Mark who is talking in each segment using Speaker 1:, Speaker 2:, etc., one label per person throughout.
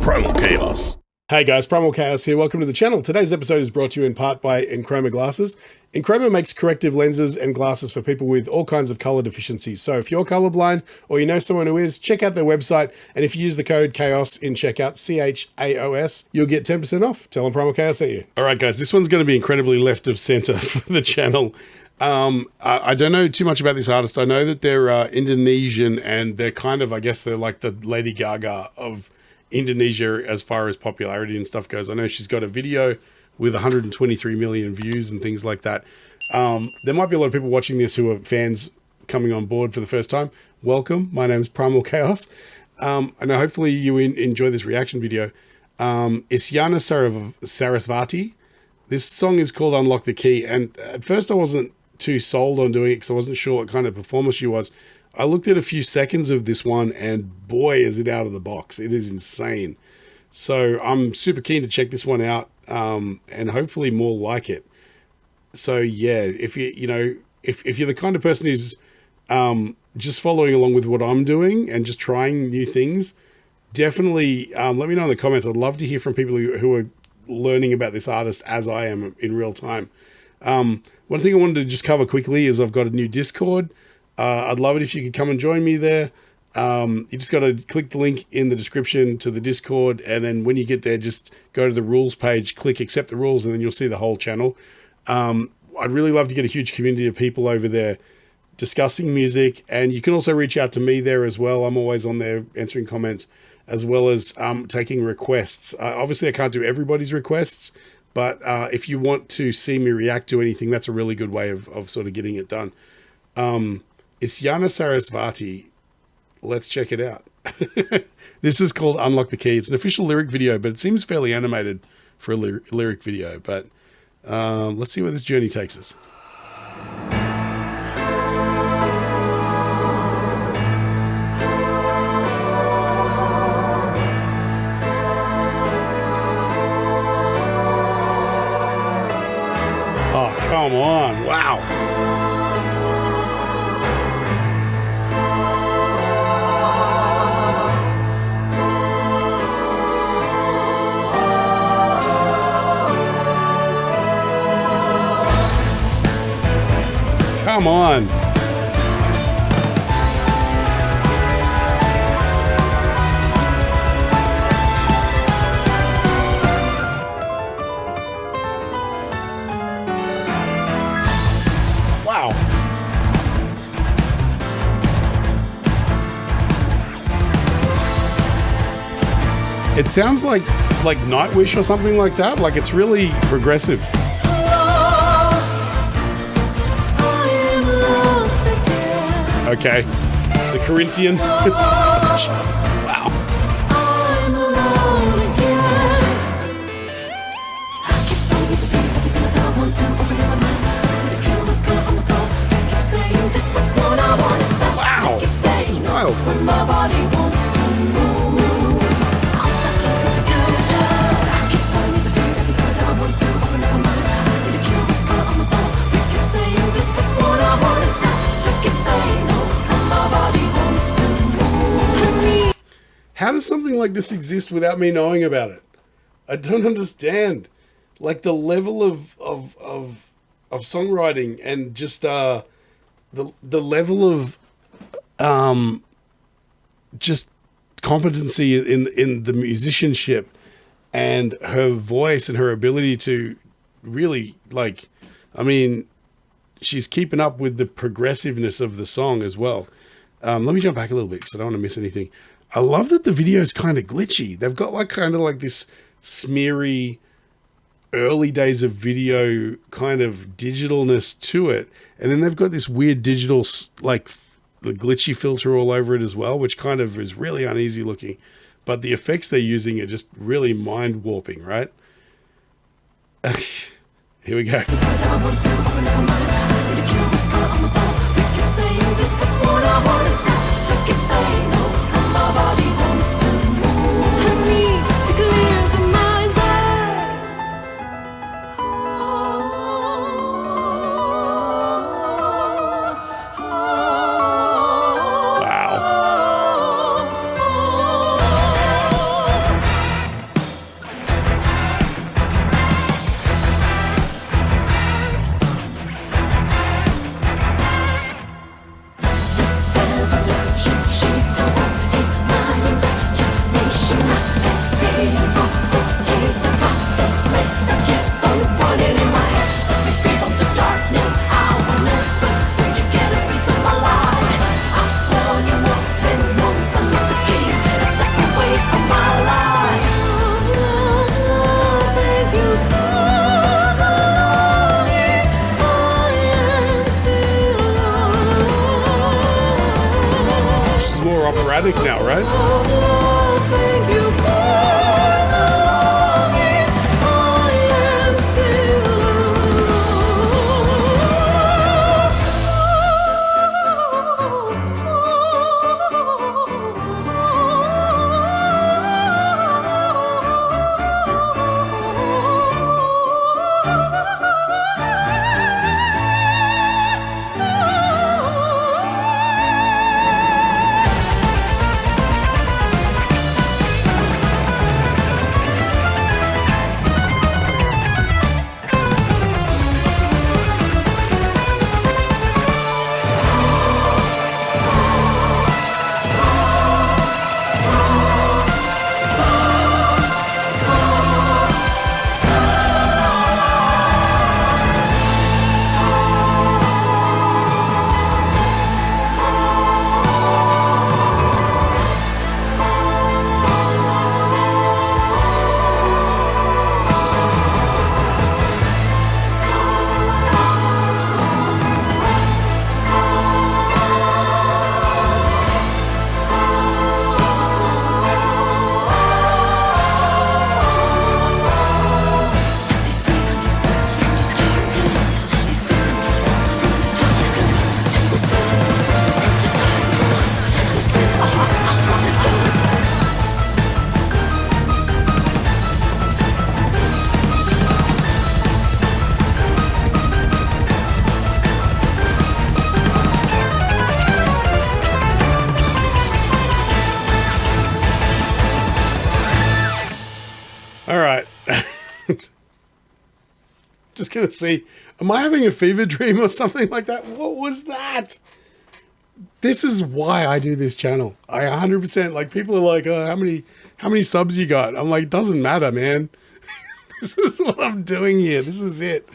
Speaker 1: Primal Chaos.
Speaker 2: Hey guys, Primal Chaos here. Welcome to the channel. Today's episode is brought to you in part by Enchroma Glasses. Enchroma makes corrective lenses and glasses for people with all kinds of color deficiencies. So if you're colorblind or you know someone who is, check out their website. And if you use the code CHAOS in checkout, CHAOS, you'll get 10% off. Tell them Primal Chaos sent you. All right, guys, this one's going to be incredibly left of center for the channel. I don't know too much about this artist. I know that they're Indonesian and they're kind of, I guess they're like the Lady Gaga of Indonesia as far as popularity and stuff goes. I know she's got a video with 123 million views and things like that. There might be a lot of people watching this who are fans coming on board for the first time. Welcome. My name is Primal Chaos. And hopefully you enjoy this reaction video. Isyana Sarasvati. This song is called Unlock the Key. And at first I wasn't too sold on doing it because I wasn't sure what kind of performer she was. I looked at a few seconds of this one and boy, is it out of the box. It is insane. So I'm super keen to check this one out and hopefully more like it. So yeah, if if you're the kind of person who's just following along with what I'm doing and just trying new things, definitely let me know in the comments. I'd love to hear from people who are learning about this artist as I am in real time. One thing I wanted to just cover quickly is I've got a new Discord. I'd love it if you could come and join me there. You just got to click the link in the description to the Discord. And then when you get there, just go to the rules page, click accept the rules, and then you'll see the whole channel. I'd really love to get a huge community of people over there discussing music. And you can also reach out to me there as well. I'm always on there answering comments as well as taking requests. Obviously, I can't do everybody's requests, but if you want to see me react to anything, that's a really good way of sort of getting it done. Isyana Sarasvati, let's check it out. This is called Unlock the Key. It's an official lyric video, but it seems fairly animated for a lyric video. But let's see where this journey takes us. Oh, come on. Wow. Come on. Wow. It sounds like Nightwish or something like that. Like it's really progressive. Okay, the Corinthian. Jeez. Wow. Wow, this is wild. How does something like this exist without me knowing about it? I don't understand. Like the level of songwriting and just the level of just competency in the musicianship and her voice and her ability to really she's keeping up with the progressiveness of the song as well. Let me jump back a little bit because I don't want to miss anything. I love that the video is kind of glitchy. They've got kind of this smeary early days of video kind of digitalness to it. And then they've got this weird digital, the glitchy filter all over it as well, which kind of is really uneasy looking. But the effects they're using are just really mind warping, right? Here we go. operatic now, right?
Speaker 1: Thank you for the longing. I am still
Speaker 2: All right. Just gonna see. Am I having a fever dream or something like that? What was that? This is why I do this channel. I 100% like, people are like, oh, how many subs you got? I'm like, doesn't matter, man. This is what I'm doing here. This is it.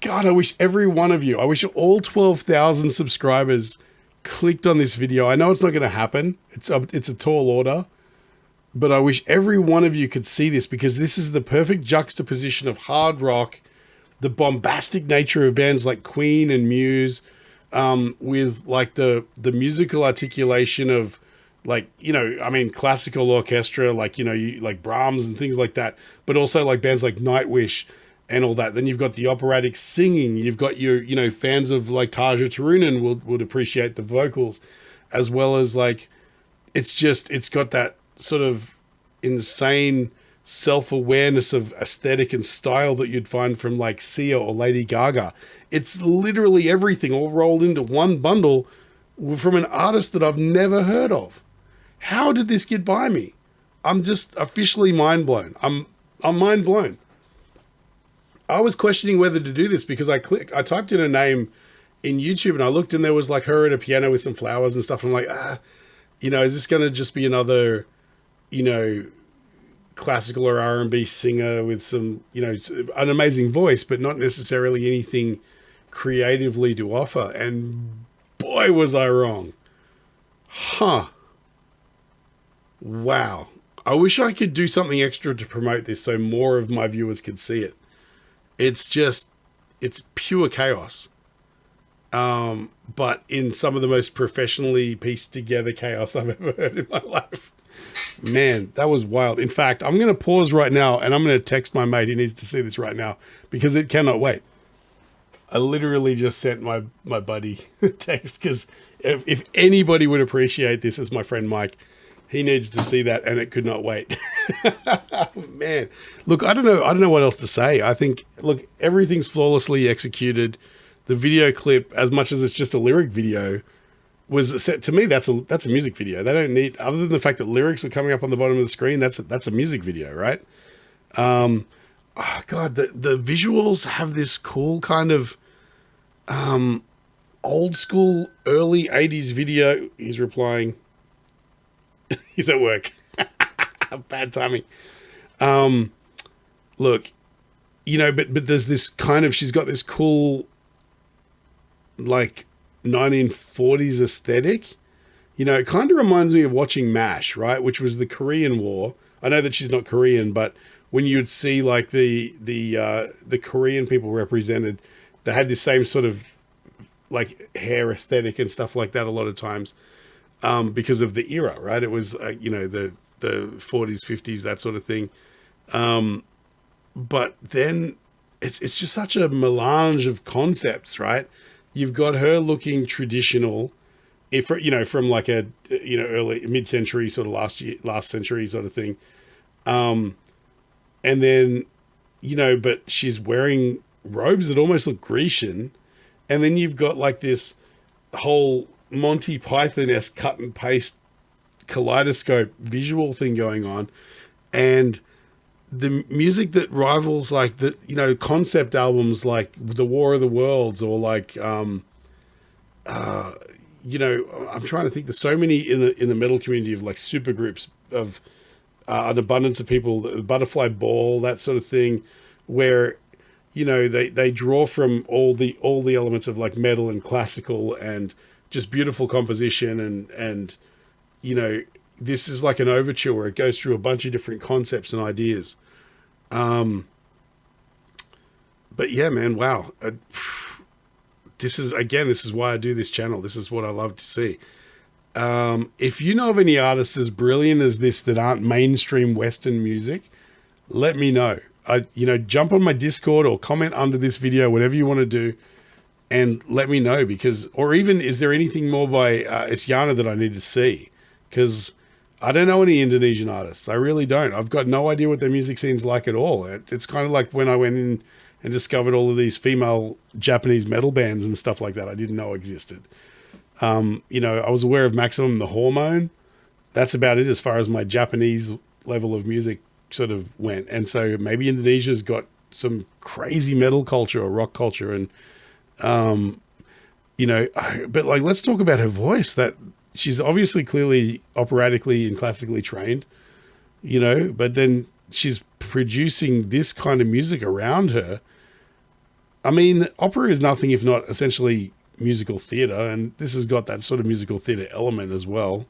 Speaker 2: God, I wish every one of you, I wish all 12,000 subscribers clicked on this video. I know it's not going to happen. It's a tall order. But I wish every one of you could see this, because this is the perfect juxtaposition of hard rock, the bombastic nature of bands like Queen and Muse, with like the musical articulation of, like, you know, I mean, classical orchestra, like, you know, like Brahms and things like that, but also like bands like Nightwish and all that. Then you've got the operatic singing. You've got your, you know, fans of like Tarja Turunen would appreciate the vocals, as well as like, it's got that sort of insane self-awareness of aesthetic and style that you'd find from like Sia or Lady Gaga. It's literally everything all rolled into one bundle from an artist that I've never heard of. How did this get by me? I'm just officially mind blown. I'm mind blown. I was questioning whether to do this because I typed in a name in YouTube and I looked and there was like her at a piano with some flowers and stuff. I'm like, you know, is this going to just be another, you know, classical or R&B singer with some, you know, an amazing voice, but not necessarily anything creatively to offer? And boy, was I wrong. Huh. Wow. I wish I could do something extra to promote this so more of my viewers could see it. It's pure chaos. But in some of the most professionally pieced together chaos I've ever heard in my life. Man, that was wild. In fact, I'm going to pause right now and I'm going to text my mate. He needs to see this right now because it cannot wait. I literally just sent my buddy a text because if anybody would appreciate this, as my friend Mike, he needs to see that and it could not wait. Man, look, I don't know what else to say. I think, look, everything's flawlessly executed. The video clip, as much as it's just a lyric video, was set to me. That's a music video. They don't need, other than the fact that lyrics were coming up on the bottom of the screen. That's a music video, right? Oh God, the visuals have this cool kind of old school early 80s video. He's replying. He's at work. Bad timing. Look, you know, but there's this kind of, she's got this cool like 1940s aesthetic. You know, it kind of reminds me of watching MASH, right? Which was the Korean War. I know that she's not Korean, but when you'd see like the Korean people represented, they had this same sort of like hair aesthetic and stuff like that a lot of times. because of the era, right? It was, the 40s, 50s, that sort of thing. But then it's just such a melange of concepts, right? You've got her looking traditional, if from like a early mid-century sort of last century sort of thing, and then but she's wearing robes that almost look Grecian, and then you've got like this whole Monty Python-esque cut and paste kaleidoscope visual thing going on, and the music that rivals like the concept albums like the War of the Worlds, or like I'm trying to think, there's so many in the metal community of like super groups of an abundance of people, the Butterfly Ball, that sort of thing, where they draw from all the elements of like metal and classical and just beautiful composition, and this is like an overture where it goes through a bunch of different concepts and ideas. But yeah, man, wow. This is why I do this channel. This is what I love to see. If you know of any artists as brilliant as this that aren't mainstream Western music, let me know. Jump on my Discord or comment under this video, whatever you want to do, and let me know, or even, is there anything more by Isyana that I need to see? Because I don't know any Indonesian artists. I really don't. I've got no idea what their music scene's like at all. It's kind of like when I went in and discovered all of these female Japanese metal bands and stuff like that I didn't know existed. I was aware of Maximum the Hormone. That's about it as far as my Japanese level of music sort of went. And so maybe Indonesia's got some crazy metal culture or rock culture. And, but like, let's talk about her voice. That she's obviously clearly operatically and classically trained, but then she's producing this kind of music around her. I mean, opera is nothing if not essentially musical theater, and this has got that sort of musical theater element as well,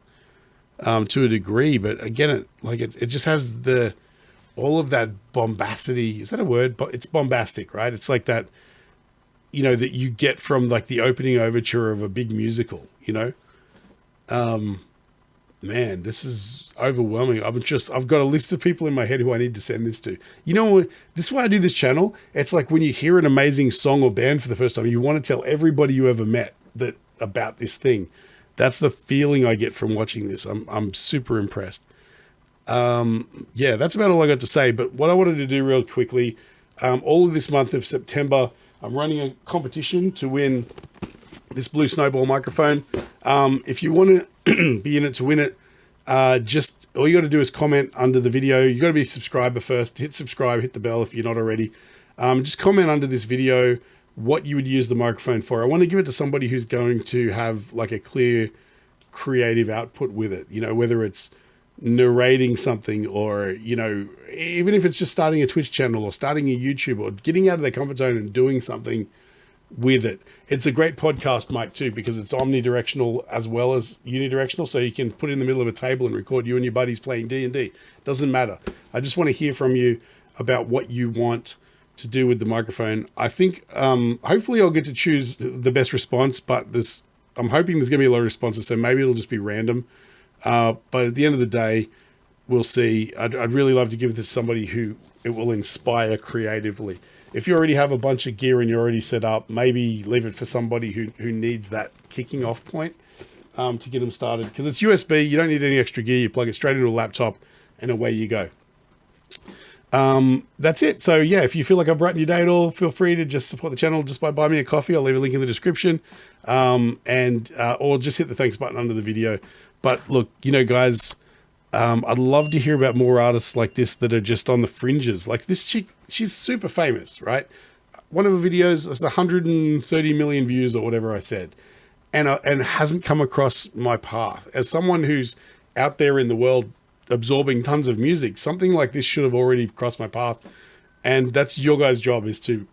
Speaker 2: to a degree. But again, it just has all of that bombacity. Is that a word? But it's bombastic, right? It's like that, that you get from like the opening overture of a big musical, Man, this is overwhelming. I've got a list of people in my head who I need to send this to. This is why I do this channel. It's like when you hear an amazing song or band for the first time, you want to tell everybody you ever met about this thing. That's the feeling I get from watching this. I'm super impressed. Yeah, that's about all I got to say. But what I wanted to do real quickly, all of this month of September, I'm running a competition to win this blue snowball microphone. If you want to be in it to win it, just all you got to do is comment under the video. You got to be a subscriber first. Hit subscribe, hit the bell if you're not already. Just comment under this video what you would use the microphone for. I want to give it to somebody who's going to have like a clear creative output with it, whether it's narrating something or, even if it's just starting a Twitch channel or starting a YouTube or getting out of their comfort zone and doing something with it. It's a great podcast mic too, because it's omnidirectional as well as unidirectional. So you can put it in the middle of a table and record you and your buddies playing D&D. Doesn't matter. I just want to hear from you about what you want to do with the microphone. I think, hopefully I'll get to choose the best response, but I'm hoping there's going to be a lot of responses. So maybe it'll just be random. But at the end of the day, we'll see. I'd really love to give this to somebody who it will inspire creatively. If you already have a bunch of gear and you're already set up, maybe leave it for somebody who needs that kicking off point to get them started. Because it's USB, you don't need any extra gear. You plug it straight into a laptop and away you go. That's it. So yeah, if you feel like I've brightened your day at all, feel free to just support the channel just by buying me a coffee. I'll leave a link in the description, or just hit the thanks button under the video. But look, guys, I'd love to hear about more artists like this that are just on the fringes. Like this chick, she's super famous, right? One of her videos has 130 million views or whatever I said, and hasn't come across my path. As someone who's out there in the world absorbing tons of music, something like this should have already crossed my path. And that's your guys' job, is to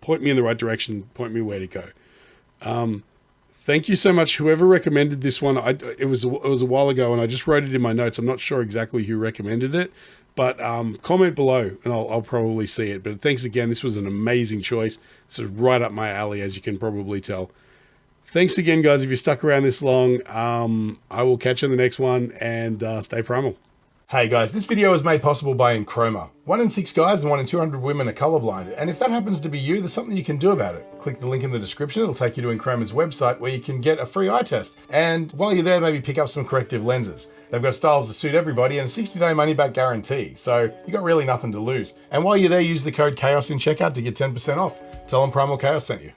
Speaker 2: point me in the right direction, point me where to go. Thank you so much. Whoever recommended this one, it was a while ago and I just wrote it in my notes. I'm not sure exactly who recommended it, but comment below and I'll probably see it. But thanks again. This was an amazing choice. This is right up my alley, as you can probably tell. Thanks again, guys. If you stuck around this long, I will catch you in the next one, and stay primal. Hey guys, this video is made possible by Enchroma. 1 in 6 guys and 1 in 200 women are colorblind, and if that happens to be you, there's something you can do about it. Click the link in the description, it'll take you to Enchroma's website where you can get a free eye test. And while you're there, maybe pick up some corrective lenses. They've got styles to suit everybody and a 60-day money-back guarantee, so you got really nothing to lose. And while you're there, use the code CHAOS in checkout to get 10% off. Tell them Primal Chaos sent you.